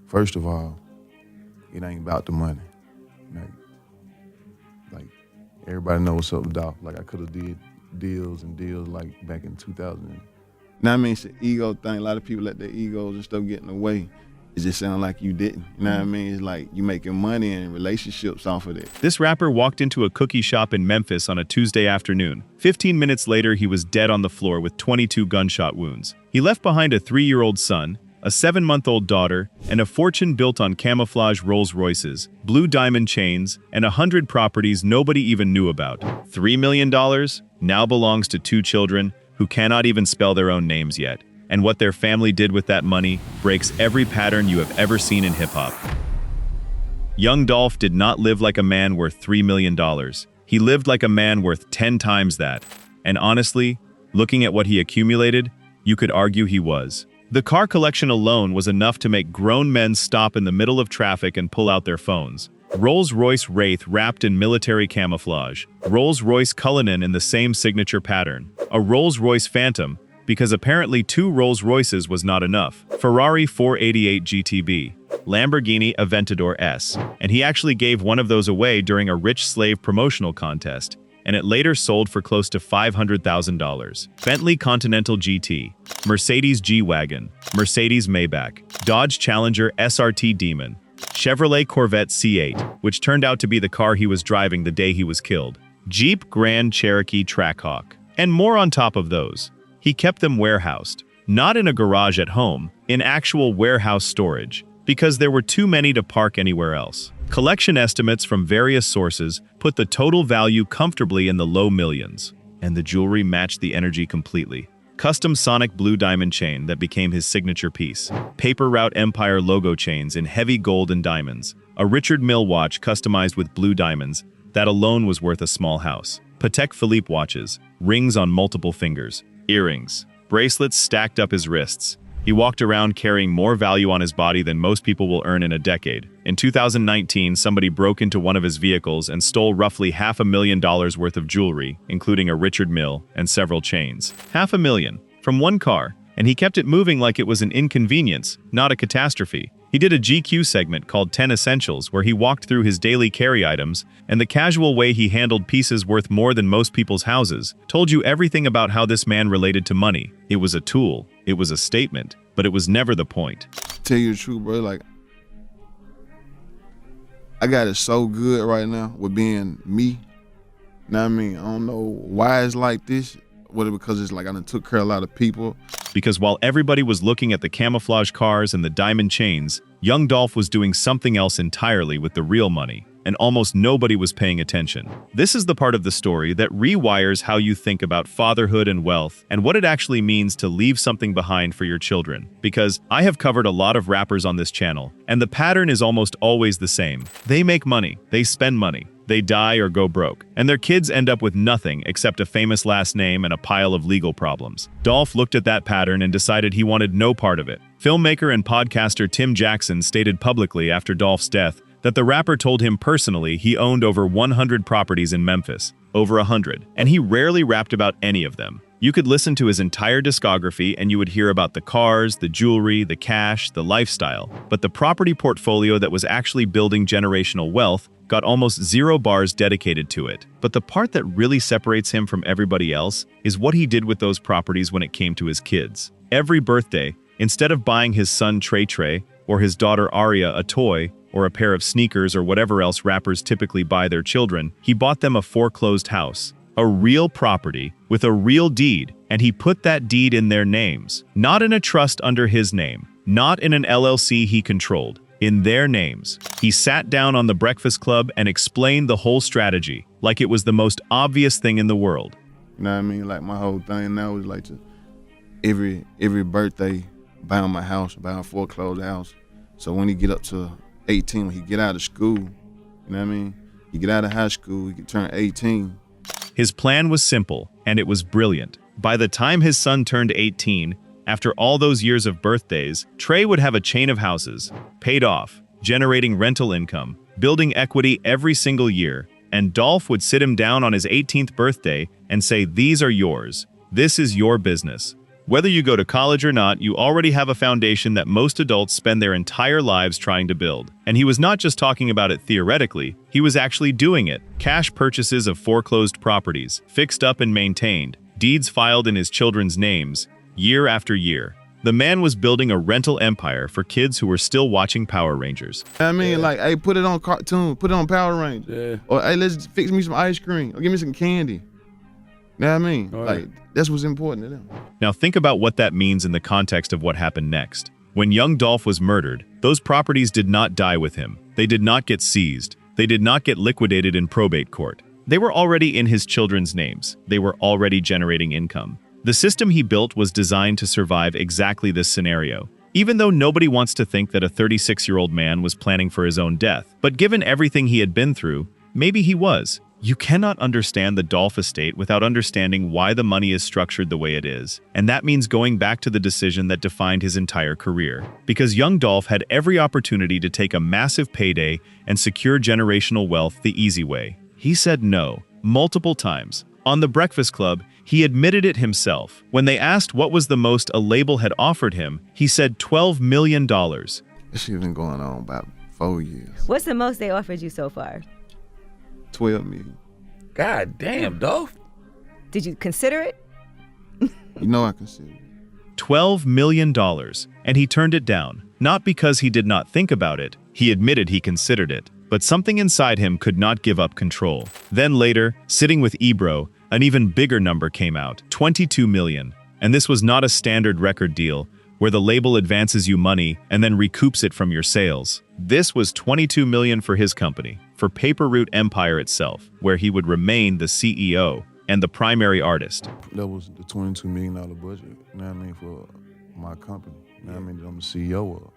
First of all, it ain't about the money. Like everybody knows what's up with Dolph. Like I could have did deals and deals like back in 2000. Now I mean, it's an ego thing. A lot of people let their egos and stuff get in the way. It just sounds like you didn't. You know what I mean? It's like you making money and relationships off of it. This rapper walked into a cookie shop in Memphis on a Tuesday afternoon. 15 minutes later, he was dead on the floor with 22 gunshot wounds. He left behind a 3-year-old son, a 7-month-old daughter, and a fortune built on camouflage Rolls Royces, blue diamond chains, and 100 properties nobody even knew about. $3 million now belongs to 2 children who cannot even spell their own names yet. And what their family did with that money breaks every pattern you have ever seen in hip-hop. Young Dolph did not live like a man worth $3 million. He lived like a man worth 10 times that. And honestly, looking at what he accumulated, you could argue he was. The car collection alone was enough to make grown men stop in the middle of traffic and pull out their phones. Rolls-Royce Wraith wrapped in military camouflage. Rolls-Royce Cullinan in the same signature pattern. A Rolls-Royce Phantom, because apparently 2 Rolls-Royces was not enough. Ferrari 488 GTB. Lamborghini Aventador S. And he actually gave one of those away during a rich slave promotional contest, and it later sold for close to $500,000. Bentley Continental GT. Mercedes G-Wagon. Mercedes Maybach. Dodge Challenger SRT Demon. Chevrolet Corvette C8, which turned out to be the car he was driving the day he was killed. Jeep Grand Cherokee Trackhawk. And more on top of those. He kept them warehoused, not in a garage at home, in actual warehouse storage, because there were too many to park anywhere else. Collection estimates from various sources put the total value comfortably in the low millions, and the jewelry matched the energy completely. Custom Sonic blue diamond chain that became his signature piece. Paper Route Empire logo chains in heavy gold and diamonds. A Richard Mille watch customized with blue diamonds. That alone was worth a small house. Patek Philippe watches. Rings on multiple fingers. Earrings. Bracelets stacked up his wrists. He walked around carrying more value on his body than most people will earn in a decade. In 2019, somebody broke into one of his vehicles and stole roughly $500,000 worth of jewelry, including a Richard Mille and several chains. $500,000 from one car, and he kept it moving like it was an inconvenience, not a catastrophe. He did a GQ segment called 10 Essentials where he walked through his daily carry items, and the casual way he handled pieces worth more than most people's houses told you everything about how this man related to money. It was a tool, it was a statement, but it was never the point. Tell you the truth, bro, like, I got it so good right now with being me. Know what I mean? I don't know why it's like this, whether because it's like I done took care of a lot of people. Because while everybody was looking at the camouflage cars and the diamond chains, young Dolph was doing something else entirely with the real money, and almost nobody was paying attention. This is the part of the story that rewires how you think about fatherhood and wealth, and what it actually means to leave something behind for your children. Because I have covered a lot of rappers on this channel, and the pattern is almost always the same. They make money, they spend money, they die or go broke, and their kids end up with nothing except a famous last name and a pile of legal problems. Dolph looked at that pattern and decided he wanted no part of it. Filmmaker and podcaster Tim Jackson stated publicly after Dolph's death that the rapper told him personally he owned over 100 properties in Memphis, over 100, and he rarely rapped about any of them. You could listen to his entire discography and you would hear about the cars, the jewelry, the cash, the lifestyle, but the property portfolio that was actually building generational wealth got almost 0 bars dedicated to it. But the part that really separates him from everybody else is what he did with those properties when it came to his kids. Every birthday, instead of buying his son Trey Trey or his daughter Aria a toy or a pair of sneakers or whatever else rappers typically buy their children, he bought them a foreclosed house, a real property with a real deed, and he put that deed in their names, not in a trust under his name, not in an LLC he controlled, in their names. He sat down on The Breakfast Club and explained the whole strategy, like it was the most obvious thing in the world. You know what I mean? Like my whole thing now is like to every birthday, buy him a house, buy him a foreclosed house. So when he get up to 18, when he get out of school, you know what I mean? He get out of high school, he can turn 18. His plan was simple, and it was brilliant. By the time his son turned 18, after all those years of birthdays, Trey would have a chain of houses, paid off, generating rental income, building equity every single year, and Dolph would sit him down on his 18th birthday and say, "These are yours. This is your business. Whether you go to college or not, you already have a foundation that most adults spend their entire lives trying to build. And he was not just talking about it theoretically, he was actually doing it. Cash purchases of foreclosed properties, fixed up and maintained, deeds filed in his children's names, year after year. The man was building a rental empire for kids who were still watching Power Rangers. I mean, like, hey, put it on cartoon, put it on Power Rangers. Or, hey, let's fix me some ice cream, or give me some candy. You know what I mean? Like, that's what's important to them. Now think about what that means in the context of what happened next. When young Dolph was murdered, those properties did not die with him. They did not get seized. They did not get liquidated in probate court. They were already in his children's names. They were already generating income. The system he built was designed to survive exactly this scenario. Even though nobody wants to think that a 36-year-old man was planning for his own death, but given everything he had been through, maybe he was. You cannot understand the Dolph estate without understanding why the money is structured the way it is. And that means going back to the decision that defined his entire career. Because young Dolph had every opportunity to take a massive payday and secure generational wealth the easy way. He said no, multiple times. On The Breakfast Club, he admitted it himself. When they asked what was the most a label had offered him, he said $12 million. This shit been going on about 4 years. What's the most they offered you so far? 12 million. God damn, Dolph. Did you consider it? You know I consider it. $12 million, and he turned it down. Not because he did not think about it, he admitted he considered it, but something inside him could not give up control. Then later, sitting with Ebro, an even bigger number came out, $22 million. And this was not a standard record deal, where the label advances you money and then recoups it from your sales. This was $22 million for his company, for Paper Route Empire itself, where he would remain the CEO and the primary artist. That was the $22 million budget, you know what I mean, for my company, you know what I mean, that I'm the CEO of.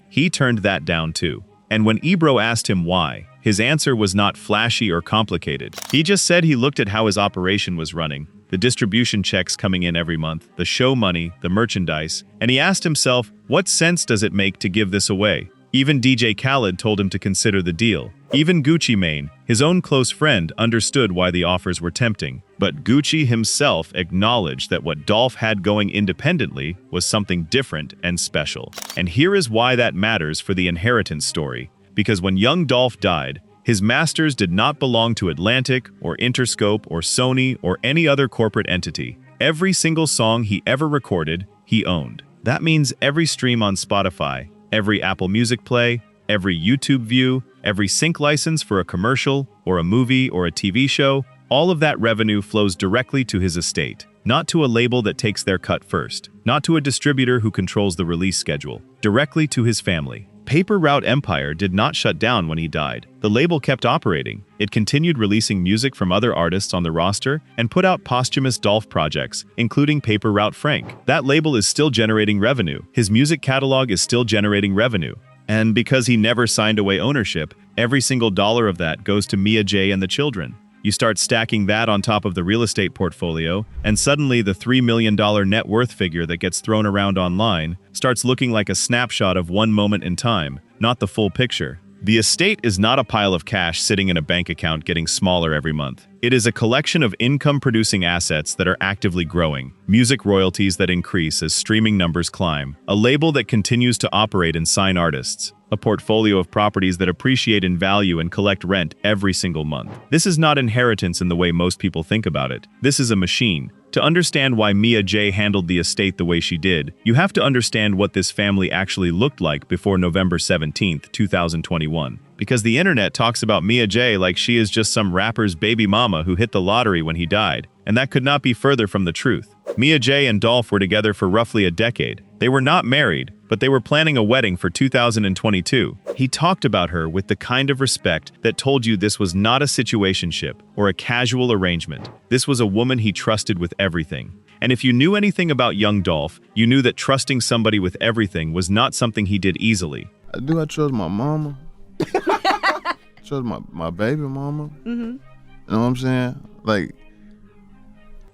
He turned that down too. And when Ebro asked him why, his answer was not flashy or complicated. He just said he looked at how his operation was running, the distribution checks coming in every month, the show money, the merchandise, and he asked himself, what sense does it make to give this away? Even DJ Khaled told him to consider the deal. Even Gucci Mane, his own close friend, understood why the offers were tempting. But Gucci himself acknowledged that what Dolph had going independently was something different and special. And here is why that matters for the inheritance story. Because when young Dolph died, his masters did not belong to Atlantic or Interscope or Sony or any other corporate entity. Every single song he ever recorded, he owned. That means every stream on Spotify, every Apple Music play, every YouTube view, every sync license for a commercial or a movie or a TV show, all of that revenue flows directly to his estate, not to a label that takes their cut first, not to a distributor who controls the release schedule, directly to his family. Paper Route Empire did not shut down when he died. The label kept operating. It continued releasing music from other artists on the roster and put out posthumous Dolph projects, including Paper Route Frank. That label is still generating revenue. His music catalog is still generating revenue. And because he never signed away ownership, every single dollar of that goes to Mia J and the children. You start stacking that on top of the real estate portfolio, and suddenly the $3 million net worth figure that gets thrown around online starts looking like a snapshot of one moment in time, not the full picture. The estate is not a pile of cash sitting in a bank account getting smaller every month. It is a collection of income-producing assets that are actively growing, music royalties that increase as streaming numbers climb, a label that continues to operate and sign artists, a portfolio of properties that appreciate in value and collect rent every single month. This is not inheritance in the way most people think about it. This is a machine. To understand why Mia J handled the estate the way she did, you have to understand what this family actually looked like before November 17, 2021. Because the internet talks about Mia J like she is just some rapper's baby mama who hit the lottery when he died, and that could not be further from the truth. Mia J and Dolph were together for roughly a decade. They were not married, but they were planning a wedding for 2022. He talked about her with the kind of respect that told you this was not a situationship or a casual arrangement. This was a woman he trusted with everything. And if you knew anything about young Dolph, you knew that trusting somebody with everything was not something he did easily. I trust my mama. Trust my baby mama. You know what I'm saying? Like,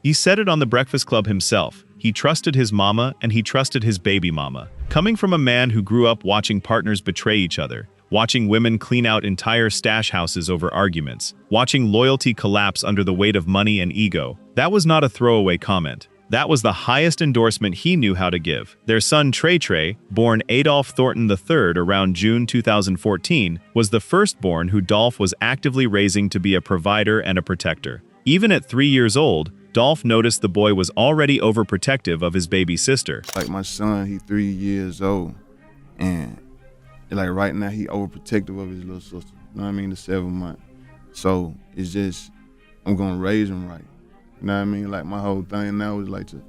he said it on The Breakfast Club himself. He trusted his mama and he trusted his baby mama. Coming from a man who grew up watching partners betray each other, watching women clean out entire stash houses over arguments, watching loyalty collapse under the weight of money and ego, that was not a throwaway comment. That was the highest endorsement he knew how to give. Their son Trey Trey, born Adolph Thornton III around June 2014, was the firstborn who Dolph was actively raising to be a provider and a protector. Even at 3 years old, Dolph noticed the boy was already overprotective of his baby sister. Like my son, he 3 years old, and like right now he overprotective of his little sister. You know what I mean? The 7 month. So it's just, I'm gonna raise him right. You know what I mean? Like my whole thing now is like to.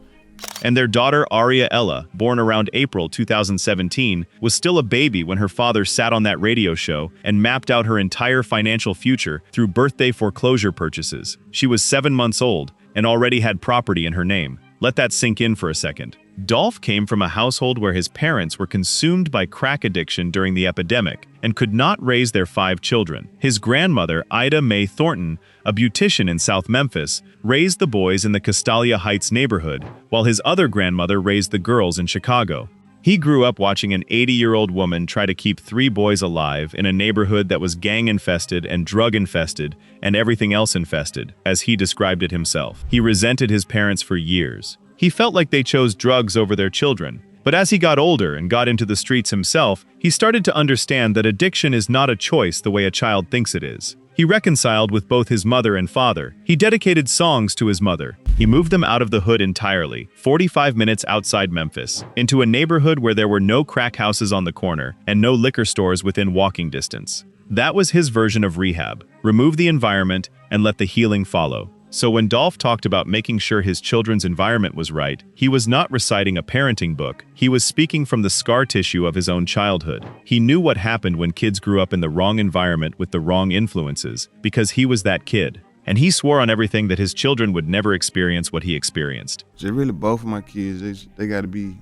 And their daughter Aria Ella, born around April 2017, was still a baby when her father sat on that radio show and mapped out her entire financial future through birthday foreclosure purchases. She was 7 months old and already had property in her name. Let that sink in for a second. Dolph came from a household where his parents were consumed by crack addiction during the epidemic and could not raise their 5 children. His grandmother, Ida Mae Thornton, a beautician in South Memphis, raised the boys in the Castalia Heights neighborhood, while his other grandmother raised the girls in Chicago. He grew up watching an 80-year-old woman try to keep 3 boys alive in a neighborhood that was gang-infested and drug-infested and everything else infested, as he described it himself. He resented his parents for years. He felt like they chose drugs over their children. But as he got older and got into the streets himself, he started to understand that addiction is not a choice the way a child thinks it is. He reconciled with both his mother and father. He dedicated songs to his mother. He moved them out of the hood entirely, 45 minutes outside Memphis, into a neighborhood where there were no crack houses on the corner and no liquor stores within walking distance. That was his version of rehab. Remove the environment and let the healing follow. So when Dolph talked about making sure his children's environment was right, he was not reciting a parenting book. He was speaking from the scar tissue of his own childhood. He knew what happened when kids grew up in the wrong environment with the wrong influences, because he was that kid. And he swore on everything that his children would never experience what he experienced. So really, both of my kids, they got to be,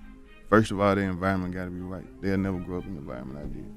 first of all, their environment got to be right. They'll never grow up in the environment I did.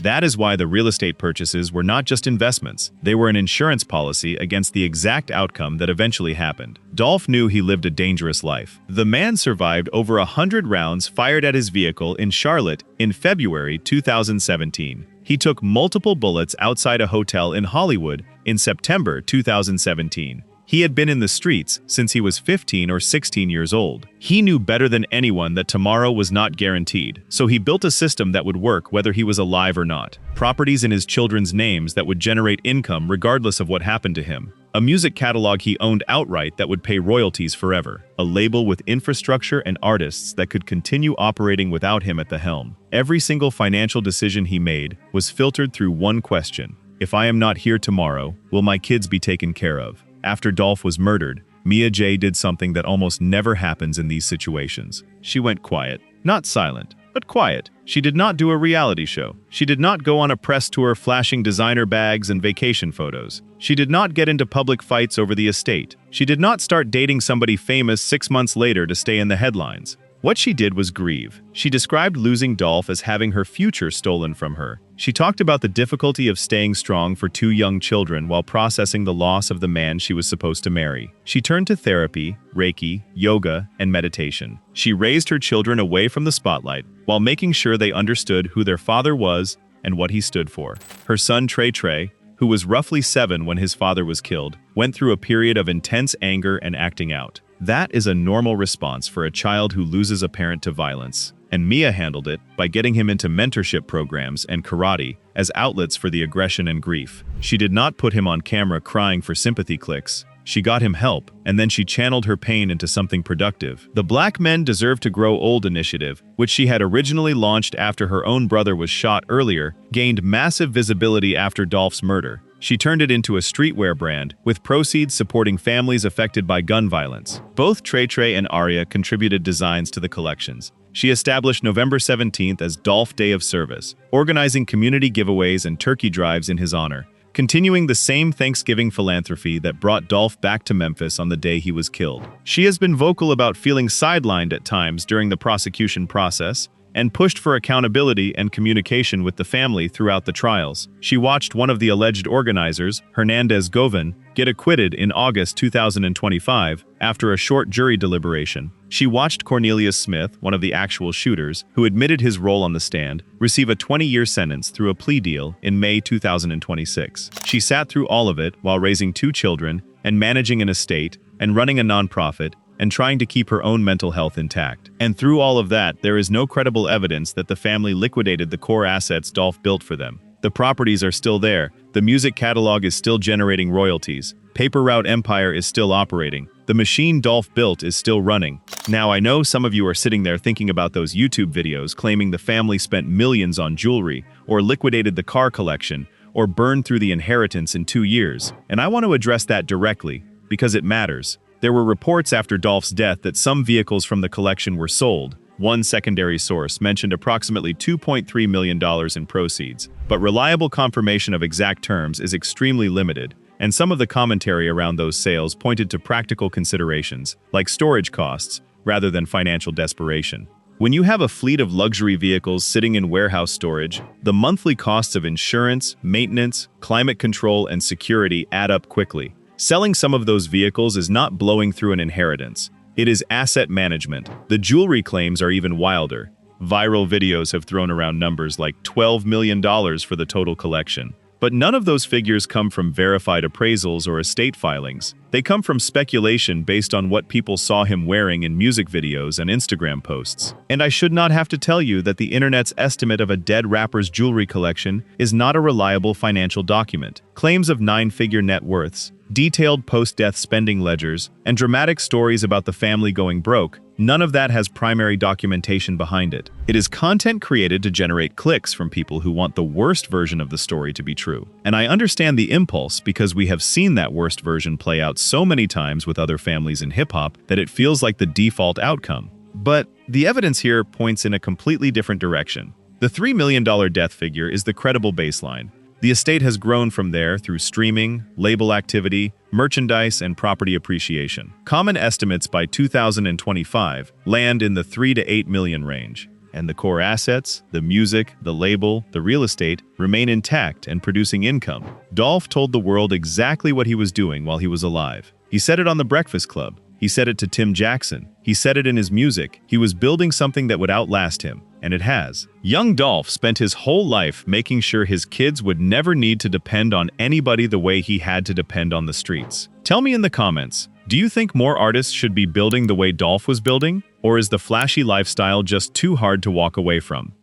That is why the real estate purchases were not just investments. They were an insurance policy against the exact outcome that eventually happened. Dolph knew he lived a dangerous life. The man survived over 100 rounds fired at his vehicle in Charlotte in February 2017. He took multiple bullets outside a hotel in Hollywood in September 2017. He had been in the streets since he was 15 or 16 years old. He knew better than anyone that tomorrow was not guaranteed, so he built a system that would work whether he was alive or not. Properties in his children's names that would generate income regardless of what happened to him. A music catalog he owned outright that would pay royalties forever. A label with infrastructure and artists that could continue operating without him at the helm. Every single financial decision he made was filtered through one question. If I am not here tomorrow, will my kids be taken care of? After Dolph was murdered, Mia J did something that almost never happens in these situations. She went quiet. Not silent, but quiet. She did not do a reality show. She did not go on a press tour flashing designer bags and vacation photos. She did not get into public fights over the estate. She did not start dating somebody famous 6 months later to stay in the headlines. What she did was grieve. She described losing Dolph as having her future stolen from her. She talked about the difficulty of staying strong for 2 young children while processing the loss of the man she was supposed to marry. She turned to therapy, Reiki, yoga, and meditation. She raised her children away from the spotlight while making sure they understood who their father was and what he stood for. Her son Trey Trey, who was roughly 7 when his father was killed, went through a period of intense anger and acting out. That is a normal response for a child who loses a parent to violence. And Mia handled it by getting him into mentorship programs and karate as outlets for the aggression and grief. She did not put him on camera crying for sympathy clicks. She got him help, and then she channeled her pain into something productive. The Black Men Deserve to Grow Old initiative, which she had originally launched after her own brother was shot earlier, gained massive visibility after Dolph's murder. She turned it into a streetwear brand, with proceeds supporting families affected by gun violence. Both Trey Trey and Aria contributed designs to the collections. She established November 17th as Dolph Day of Service, organizing community giveaways and turkey drives in his honor, continuing the same Thanksgiving philanthropy that brought Dolph back to Memphis on the day he was killed. She has been vocal about feeling sidelined at times during the prosecution process, and pushed for accountability and communication with the family throughout the trials. She watched one of the alleged organizers, Hernandez Govan, get acquitted in August 2025 after a short jury deliberation. She watched Cornelius Smith, one of the actual shooters, who admitted his role on the stand, receive a 20-year sentence through a plea deal in May 2026. She sat through all of it while raising 2 children and managing an estate and running a nonprofit and trying to keep her own mental health intact. And through all of that, there is no credible evidence that the family liquidated the core assets Dolph built for them. The properties are still there, the music catalog is still generating royalties, Paper Route Empire is still operating, the machine Dolph built is still running. Now, I know some of you are sitting there thinking about those YouTube videos claiming the family spent millions on jewelry, or liquidated the car collection, or burned through the inheritance in 2 years. And I want to address that directly, because it matters. There were reports after Dolph's death that some vehicles from the collection were sold. One secondary source mentioned approximately $2.3 million in proceeds, but reliable confirmation of exact terms is extremely limited, and some of the commentary around those sales pointed to practical considerations, like storage costs, rather than financial desperation. When you have a fleet of luxury vehicles sitting in warehouse storage, the monthly costs of insurance, maintenance, climate control, and security add up quickly. Selling some of those vehicles is not blowing through an inheritance. It is asset management. The jewelry claims are even wilder. Viral videos have thrown around numbers like $12 million for the total collection. But none of those figures come from verified appraisals or estate filings. They come from speculation based on what people saw him wearing in music videos and Instagram posts. And I should not have to tell you that the internet's estimate of a dead rapper's jewelry collection is not a reliable financial document. Claims of 9-figure net worths, detailed post-death spending ledgers, and dramatic stories about the family going broke, none of that has primary documentation behind it. It is content created to generate clicks from people who want the worst version of the story to be true. And I understand the impulse because we have seen that worst version play out so many times with other families in hip-hop that it feels like the default outcome. But the evidence here points in a completely different direction. The $3 million death figure is the credible baseline. The estate has grown from there through streaming, label activity, merchandise, and property appreciation. Common estimates by 2025 land in the 3 to 8 million range. And the core assets, the music, the label, the real estate, remain intact and producing income. Dolph told the world exactly what he was doing while he was alive. He said it on The Breakfast Club. He said it to Tim Jackson. He said it in his music. He was building something that would outlast him. And it has. Young Dolph spent his whole life making sure his kids would never need to depend on anybody the way he had to depend on the streets. Tell me in the comments, do you think more artists should be building the way Dolph was building? Or is the flashy lifestyle just too hard to walk away from?